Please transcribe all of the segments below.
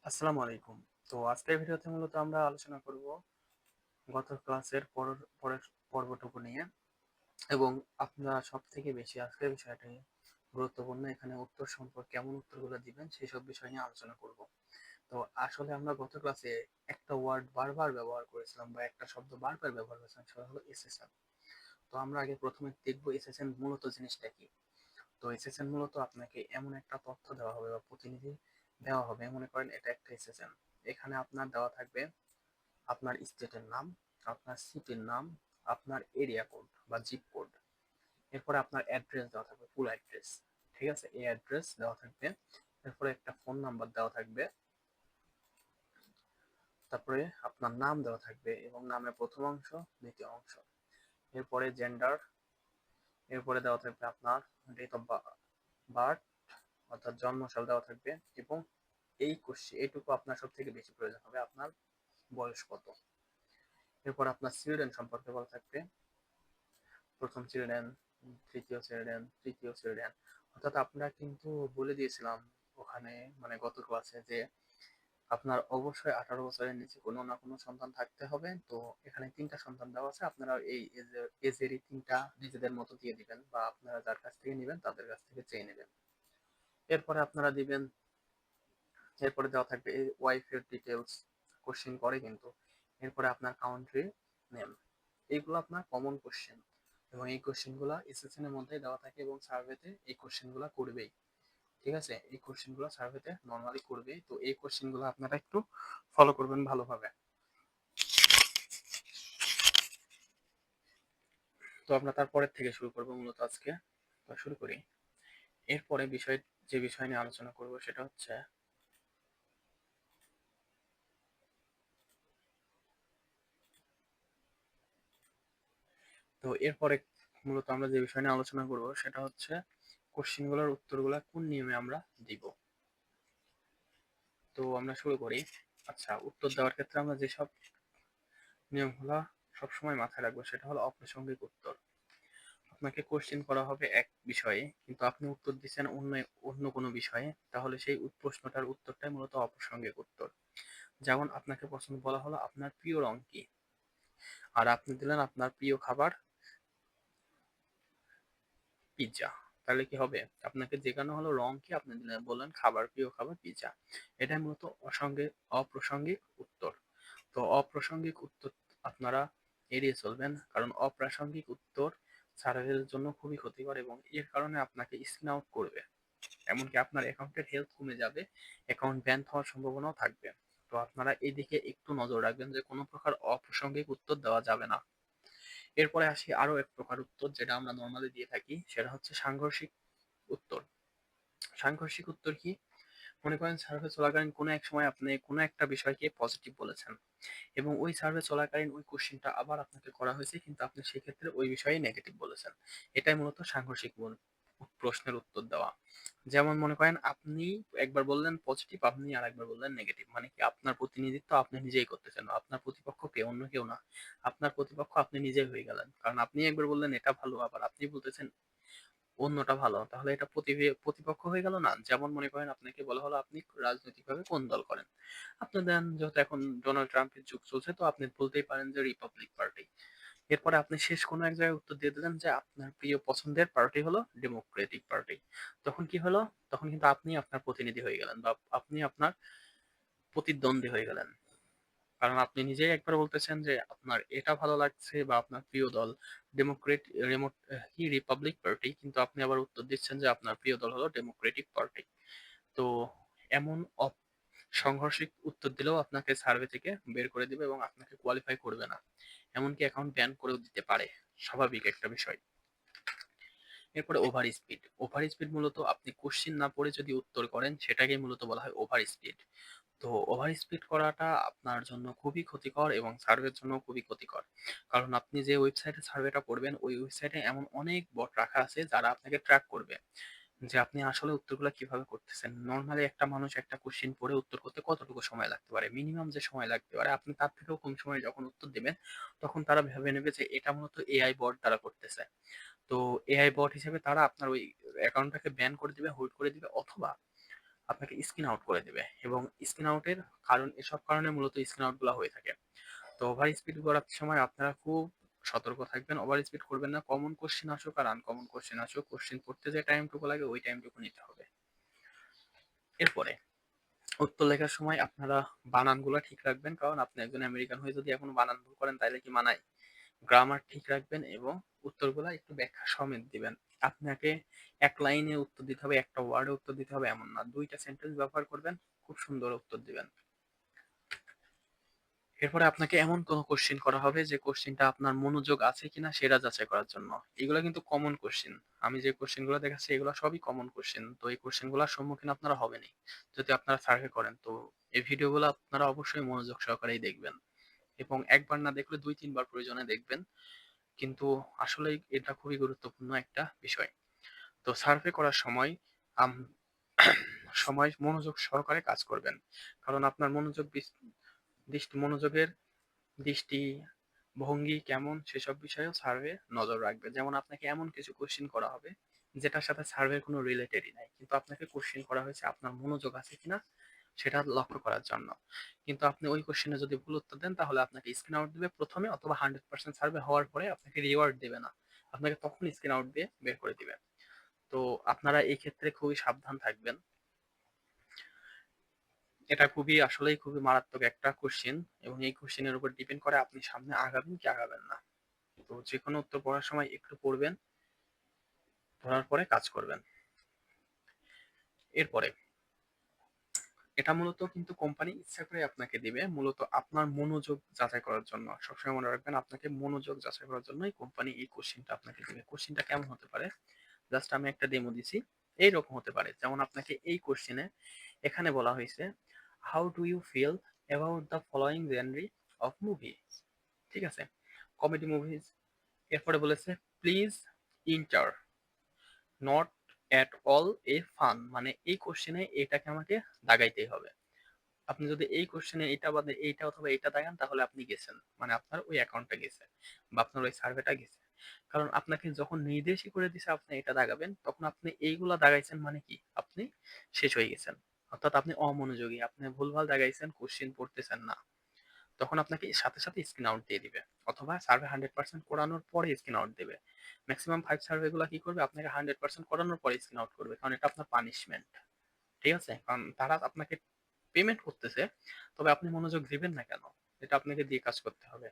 আসসালামু আলাইকুম। তো আজকের ভিডিওতে মূলত আমরা আলোচনা করব গত ক্লাসের পরের পর্বটুকু নিয়ে, এবং আপনারা সবথেকে বেশি আজকের বিষয়টি গুরুত্বপূর্ণ, এখানে উত্তর সম্পর্কে কেমন উত্তরগুলো দিবেন সেসব বিষয় নিয়ে আলোচনা করব। তো আসলে আমরা গত ক্লাসে একটা ওয়ার্ড বারবার ব্যবহার করেছিলাম বা একটা শব্দ বারবার ব্যবহার করেছিলাম, সেটা হলো এসএসএন। তো আমরা আগে প্রথমে দেখব এসএসএন মূলত জিনিসটা কি। তো এসএসএন মূলত আপনাকে এমন একটা তথ্য দেওয়া হবে বা প্রতিনিধি দেওয়া হবে, মনে করেন এটা একটা এসএসএন। এখানে আপনার দেওয়া থাকবে আপনার স্টেটের নাম, আপনার সিটির নাম, আপনার এরিয়া কোড বা জিপ কোড, এরপরে আপনার অ্যাড্রেস দেওয়া থাকবে, ফুল অ্যাড্রেস। ঠিক আছে, এই অ্যাড্রেস দেওয়া থাকবে, এরপরে একটা ফোন নাম্বার দেওয়া থাকবে, তারপরে আপনার নাম দেওয়া থাকবে এবং নামের প্রথম অংশ, দ্বিতীয় অংশ, এরপরে জেন্ডার, এরপরে দেওয়া থাকবে আপনার ডেট অফ বার্থ অর্থাৎ জন্মসাল দেওয়া থাকবে, এবং এইটুকু আপনার সব থেকে বেশি প্রয়োজন হবে, আপনার বয়স কত। এরপর আপনার চিলড্রেন সম্পর্কে বলা থাকবে, প্রথম চিলড্রেন, তৃতীয় চিলড্রেন, তৃতীয় চিলড্রেন। অর্থাৎ আমরা কিন্তু বলে দিয়েছিলাম ওখানে, মানে গত ক্লাসে, যে আপনার অবশ্যই 18 বছরের নিচে কোনো না কোনো সন্তান থাকতে হবে। তো এখানে তিনটা সন্তান দেওয়া আছে, আপনারা এই এজেরই তিনটা নিজেদের মতো দিয়ে দিবেন, বা আপনারা যার কাছ থেকে নেবেন তাদের কাছ থেকে চেয়ে নেবেন। এরপরে আপনারা দিবেন, এরপরে দেওয়া থাকবে ওয়াইফের ডিটেলস, কোশ্চেন করে কিন্তু। এরপরে আপনার কাউন্ট্রি নেম। এইগুলো আপনার কমন কোশ্চেন, এবং এই কোশ্চেন গুলা এসএসএন এর মধ্যে দেওয়া থাকে, এবং সার্ভেতে এই কোশ্চেন গুলা করবেই। ঠিক আছে, এই কোশ্চেন গুলো সার্ভেতে নর্মালি করবেই। তো এই কোশ্চেন গুলো আপনারা একটু ফলো করবেন ভালোভাবে। তো আমরা তারপরের থেকে শুরু করবো মূলত আজকে। তো শুরু করি। এরপরে যে বিষয় নিয়ে আলোচনা করব সেটা হচ্ছে, তো এরপরে মূলত আমরা যে বিষয় নিয়ে আলোচনা করব সেটা হচ্ছে কোশ্চেন গুলোর উত্তরগুলা কোন নিয়মে আমরা দিব। তো আমরা শুরু করি। আচ্ছা, উত্তর দেওয়ার ক্ষেত্রে আমরা যেসব নিয়মগুলো সবসময় মাথায় রাখবো সেটা হলো অপ্রাসঙ্গিক উত্তর। আপনাকে কোশ্চেন করা হবে এক বিষয়ে, কিন্তু আপনি উত্তর দিচ্ছেন অন্য অন্য কোনো বিষয়ে, তাহলে সেই প্রশ্নটার উত্তরটাই মূলত অপ্রাসঙ্গিক উত্তর। যেমন আপনাকে প্রশ্ন বলা হলো আপনার প্রিয় রং কি, আর আপনি দিলেন আপনার প্রিয় খাবার পিৎজা। তাহলে কি হবে? আপনাকে যেখানে হলো রং কি, আপনি বললেন খাবার, প্রিয় খাবার পিৎজা। এটাই মূলত অপ্রাসঙ্গিক উত্তর। তো অপ্রাসঙ্গিক উত্তর আপনারা এড়িয়ে চলবেন, কারণ অপ্রাসঙ্গিক উত্তর সার্ভের জন্য খুবই ক্ষতিকর, এবং এর কারণে আপনাকে স্ক্রিন আউট করবে। এমনকি আপনার অ্যাকাউন্টের হেলথ কমে যাবে, অ্যাকাউন্ট ব্যান হওয়ার সম্ভাবনাও থাকবে। তো আপনারা এদিকে একটু নজর রাখবেন যে কোনো প্রকার অপ্রাসঙ্গিক উত্তর দেওয়া যাবে না। এরপরে আসি আরো এক প্রকার উত্তর যেটা আমরা নর্মালি দিয়ে থাকি, সেটা হচ্ছে সাংঘর্ষিক উত্তর। সাংঘর্ষিক উত্তর কি? মনে করেন সার্ভে চলাকালীন কোনো এক সময় আপনি কোনো একটা বিষয়কে পজিটিভ বলেছেন, এবং ওই সার্ভে চলাকালীন ওই কোশ্চেনটা আবার আপনাকে করা হয়েছে, কিন্তু আপনি সেক্ষেত্রে ওই বিষয়ে নেগেটিভ বলেছেন। এটাই মূলত সাংঘর্ষিক প্রশ্নের উত্তর দেওয়া। যেমন মনে করেন আপনি একবার বললেন পজিটিভ, আপনি আর একবার বললেন নেগেটিভ, মানে কি আপনার প্রতিনিধিত্ব আপনি নিজেই করতেছেন, আপনার প্রতিপক্ষ কে, অন্য কেউ না। আপনার প্রতিপক্ষ আপনি নিজেই হয়ে গেলেন, কারণ আপনি একবার বললেন এটা ভালো, আবার আপনি বলতেছেন অন্যটা ভালো, তাহলে এটা প্রতিপক্ষ হয়ে গেল না। যেমন মনে করেন আপনাকে বলা হলো আপনি রাজনৈতিকভাবে কোন দল করেন, আপনি দেন যেহেতু এখন ডোনাল্ড ট্রাম্পের যুগ চলছে, তো আপনি বলতেই পারেন যে রিপাবলিক পার্টি। এরপরে আপনি শেষ কোনো এক জায়গায় উত্তর দিয়ে দিলেন যে আপনার প্রিয় পছন্দের পার্টি হলো ডেমোক্রেটিক পার্টি। তখন কি হলো? তখন কিন্তু আপনি আপনার প্রতিনিধি হয়ে গেলেন, বা আপনি আপনার প্রতিদ্বন্দ্বী হয়ে গেলেন, কারণ আপনি নিজেই একবার বলতেছেন যে আপনার এটা ভালো লাগছে বা আপনার প্রিয় দল ডেমোক্রেট রিমোট কি রিপাবলিক পার্টি, কিন্তু আপনি আবার উত্তর দিচ্ছেন যে আপনার প্রিয় দল হলো ডেমোক্রেটিক পার্টি। তো এমন সংঘর্ষিক উত্তর দিলেও আপনাকে সার্ভে থেকে বের করে দিবে, এবং আপনাকে কোয়ালিফাই করবে না, এমনকি অ্যাকাউন্ট ব্যান করেও দিতে পারে। স্বাভাবিক একটা বিষয়। এরপরে ওভার স্পিড। ওভার স্পিড মূলত আপনি কোশ্চিন না পড়ে যদি উত্তর করেন, সেটাকেই মূলত বলা হয় ওভার স্পিড। তো ওভার স্পিড করাটা আপনার জন্য খুবই ক্ষতিকর, এবং সার্ভের জন্য খুবই ক্ষতিকর। কারণ আপনি যে ওয়েবসাইটে সার্ভেটা করবেন, ওই ওয়েবসাইটে এমন অনেক বট রাখা আছে যারা আপনাকে ট্র্যাক করবে যে আপনি আসলে উত্তরগুলো কিভাবে করতেছেন। নর্মালি একটা মানুষ একটা কোশ্চিন পড়ে উত্তর করতে কতটুকু সময় লাগতে পারে, মিনিমাম যে সময় লাগতে পারে, আপনি তার থেকেও কম সময়ে যখন উত্তর দেবেন, তখন তারা ভেবে নেবে যে এটা মূলত এআই বট দ্বারা করতেছে। তো এআই বট হিসেবে তারা আপনার ওই অ্যাকাউন্টটাকে ব্যান করে দিবে, হোল্ড করে দিবে, অথবা আপনাকে স্ক্রিন আউট করে দেবে। এবং স্ক্রিন আউটের কারণ, এসব কারণে মূলত স্ক্রিন আউট গুলো হয়ে থাকে। তো ওভার স্পিড করার সময় আপনারা খুব সতর্ক থাকবেন, ওভার স্পিড করবেন না। কমন কোশ্চেন আসুক আর আনকমন কোশ্চেন আসুক, কোশ্চেন পড়তে যে টাইমটুকু লাগে ওই টাইমটুকু নিতে হবে। এরপরে উত্তর লেখার সময় আপনারা বানানগুলো ঠিক রাখবেন, কারণ আপনি একজন আমেরিকান হয়ে যদি এখন বানান ভুল করেন তাহলে কি মানায়। গ্রামার ঠিক রাখবেন এবং উত্তরগুলো একটু ব্যাখ্যা সমেত দিবেন। আপনাকে এক লাইনে উত্তর দিতে হবে, একটা ওয়ার্ডে উত্তর দিতে হবে এমন না, দুইটা সেন্টেন্স ব্যবহার করবেন, খুব সুন্দর উত্তর দিবেন। এরপরে আপনাকে এমন কোনো কোশ্চেন করা হবে যে কোশ্চেনটা আপনার মনোযোগ আছে কিনা সেটা যাচাই করার জন্য। এগুলো কিন্তু কমন কোশ্চেন, আমি যে কোশ্চেন গুলো দেখাচ্ছি এগুলো সবই কমন কোশ্চেন। তো এই কোশ্চেন গুলোর সম্মুখীন আপনারা হবেনই যদি আপনারা সার্ভে করেন। তো এই ভিডিওগুলো আপনারা অবশ্যই মনোযোগ সহকারেই দেখবেন, এবং একবার না দেখলে দুই তিনবার প্রয়োজনে দেখবেন। কিন্তু আসলে এটা খুবই গুরুত্বপূর্ণ একটা বিষয়। তো সার্ভে করার সময় আম- সময় মনোযোগ সহকারে কাজ করবেন, কারণ আপনার মনোযোগের দৃষ্টি ভঙ্গি কেমন সেসব বিষয়েও সার্ভে নজর রাখবে। যেমন আপনাকে এমন কিছু কোশ্চেন করা হবে যেটার সাথে সার্ভের কোনো রিলেটেডই নাই, কিন্তু আপনাকে কোশ্চেন করা হয়েছে আপনার মনোযোগ আছে কিনা সেটা লক্ষ্য করার জন্য। কিন্তু আপনি ওই কোশ্চেনে যদি ভুল উত্তর দেন তাহলে আপনাকে স্ক্রিন আউট দিবে প্রথমে, অথবা 100% সার্ভে হওয়ার পরে আপনাকে রিওয়ার্ড দেবে না, আপনাকে তখন স্ক্রিন আউট দিয়ে বের করে দিবে। তো আপনারা এই ক্ষেত্রে খুবই সাবধান থাকবেন। এটা খুবই আসলেই খুবই মারাত্মক একটা কোশ্চেন, এবং এই কোশ্চেনের উপর ডিপেন্ড করে আপনি সামনে আগাবেন কি আগাবেন না। তো যে কোনো উত্তর পড়ার সময় একটু পড়বেন, পড়ার পরে কাজ করবেন। এরপরে এটা মূলত কিন্তু কোম্পানি ইচ্ছা করে আপনাকে দিবে, মূলত আপনার মনোযোগ যাচাই করার জন্য। সবসময় মনে রাখবেন, আপনাকে মনোযোগ যাচাই করার জন্যই কোম্পানি এই কোশ্চেনটা আপনাকে দিবে। কোশ্চেনটা কেমন হতে পারে, জাস্ট আমি একটা ডেমো দিছি। এইরকম হতে পারে, যেমন আপনাকে এই কোশ্চেনে এখানে বলা হয়েছে, how do you feel about the following genre of movie. ঠিক আছে, কমেডি মুভিজ। এরপরে বলেছে please enter not at all a fun, মানে এই কোশ্চেনে এটাকে আমাকে দাগাইতেই হবে। আপনি যদি এই কোশ্চেনে এটা বাদে এইটা অথবা এটা দাগান তাহলে আপনি গেছেন, মানে আপনার ওই অ্যাকাউন্টটা গেছে বা আপনার ওই সার্ভেটা গেছে। কারণ আপনাকে যখন নির্দেশই করে দিছে আপনি এটা দাগাবেন, তখন আপনি এইগুলা দাগাইছেন মানে কি আপনি শেষ হয়ে গেছেন, অর্থাৎ আপনি অমনোযোগী, আপনি ভুলভাল দাগাইছেন, কোশ্চেন পড়তেছেন না। তখন আপনাকে সাথে সাথে স্ক্রিন আউট দিয়ে দিবে, অথবা সার্ভে 100% করানোর পরে স্ক্রিন আউট দেবে। ম্যাক্সিমাম 5 সার্ভে গুলা কি করবে, আপনাকে 100% করানোর পরে স্ক্রিন আউট করবে, কারণ এটা আপনার পানিশমেন্ট। ঠিক আছে, কারণ তারা আপনাকে পেমেন্ট করতেছে, তবে আপনি মনোযোগ দিবেন না কেন, এটা আপনাকে দিয়ে কাজ করতে হবে।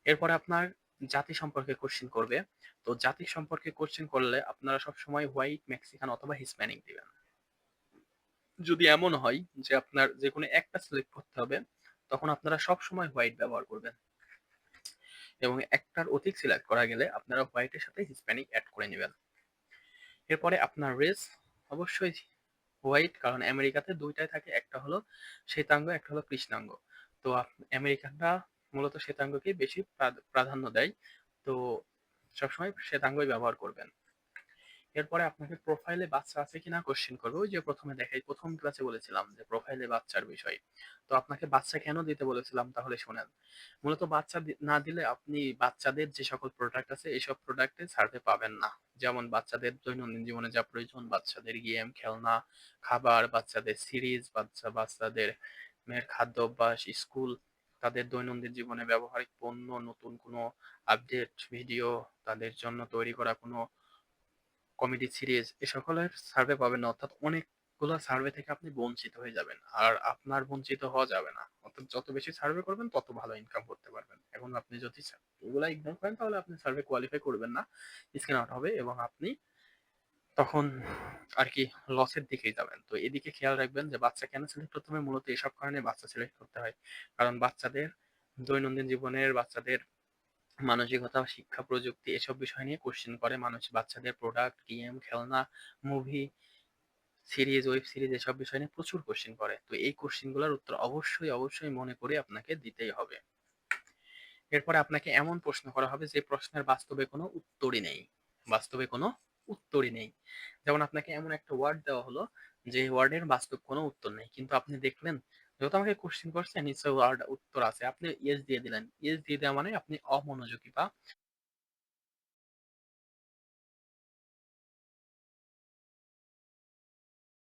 এরপরে আপনার জাতি সম্পর্কে কোশ্চেন করবে। তো জাতি সম্পর্কে কোশ্চেন করলে আপনারা সবসময় হোয়াইট, মেক্সিকান অথবা হিসপ্যানিক দিবেন। যদি এমন হয় যে আপনার যে কোনো একটা সিলেক্ট করতে হবে, তখন আপনারা সব সময় হোয়াইট ব্যবহার করবেন, এবং একটার অধিক সিলেক্ট করা গেলে আপনারা হোয়াইটের সাথে হিসপ্যানিক অ্যাড করে নেবেন। এরপরে আপনার রেস অবশ্যই হোয়াইট, কারণ আমেরিকাতে দুইটাই থাকে, একটা হলো শ্বেতাঙ্গ, একটা হলো কৃষ্ণাঙ্গ। তো আমেরিকানরা মূলত শ্বেতাঙ্গকে বেশি প্রাধান্য দেয়। তো সবসময় শ্বেতাঙ্গই ব্যবহার করবেন। এরপরে আপনাকে প্রোফাইলে বাচ্চা আছে কিনা কোশ্চেন করবে, ওই যে প্রথমে দেখাই, প্রথম ক্লাসে বলেছিলাম যে প্রোফাইলে বাচ্চার বিষয়। তো আপনাকে বাচ্চা কেন দিতে বলেছিলাম তাহলে শোনেন। মূলত বাচ্চা না দিলে আপনি বাচ্চাদের যে সকল প্রোডাক্ট আছে এইসব প্রোডাক্টে সার্ভে পাবেন না। যেমন বাচ্চাদের দৈনন্দিন জীবনে যা প্রয়োজন, বাচ্চাদের গেম খেলনা, খাবার, বাচ্চাদের সিরিজ, বাচ্চাদের খাদ্য অভ্যাস, স্কুল, তাদের দৈনন্দিন জীবনে ব্যবহারিক পণ্য, নতুন কোনো আপডেট ভিডিও, তাদের জন্য তৈরি করা কোনো কমেডি সিরিজ, এ সকলের সার্ভে পাবেন না। অর্থাৎ অনেকগুলো সার্ভে থেকে আপনি বঞ্চিত হয়ে যাবেন, আর আপনার বঞ্চিত হওয়া যাবে না। অর্থাৎ যত বেশি সার্ভে করবেন তত ভালো ইনকাম করতে পারবেন। এখন আপনি যদি এগুলা ইগনোর করেন তাহলে আপনি সার্ভে কোয়ালিফাই করবেন না, স্ক্রিন আউট হবে, এবং আপনি তখন আর কি লসের দিকেই যাবেন। তো এদিকে খেয়াল রাখবেন যে বাচ্চা কেন সিলেক্ট করতে হবে, মূলত এসব কারণে বাচ্চা সিলেক্ট করতে হয়। কারণ বাচ্চাদের দৈনন্দিন জীবনের, বাচ্চাদের মানসিকতা, শিক্ষা, প্রযুক্তি এসব বিষয় নিয়ে কোশ্চেন করে মানুষ। বাচ্চাদের প্রোডাক্ট, গেম, খেলনা, মুভি, সিরিজ, ওয়েব সিরিজ এসব বিষয় নিয়ে প্রচুর কোশ্চেন করে। তো এই কোশ্চেন গুলোর উত্তর অবশ্যই অবশ্যই মনে করে আপনাকে দিতেই হবে। এরপরে আপনাকে এমন প্রশ্ন করা হবে যে প্রশ্নের বাস্তবে কোনো উত্তরই নেই, বাস্তবে কোনো উত্তরই নেই। যেমন আপনাকে এমন একটা ওয়ার্ড দেওয়া হলো যে ওয়ার্ডের বাস্তব কোনো উত্তর নেই, কিন্তু আপনি দেখলেন যেহেতু আমাকে কোশ্চেন করছে নিশ্চয় ওয়ার্ড উত্তর আছে, আপনি ইয়েস দিয়ে দিলেন। ইয়েস দিয়ে দেওয়া মানে আপনি অমনোযোগী বা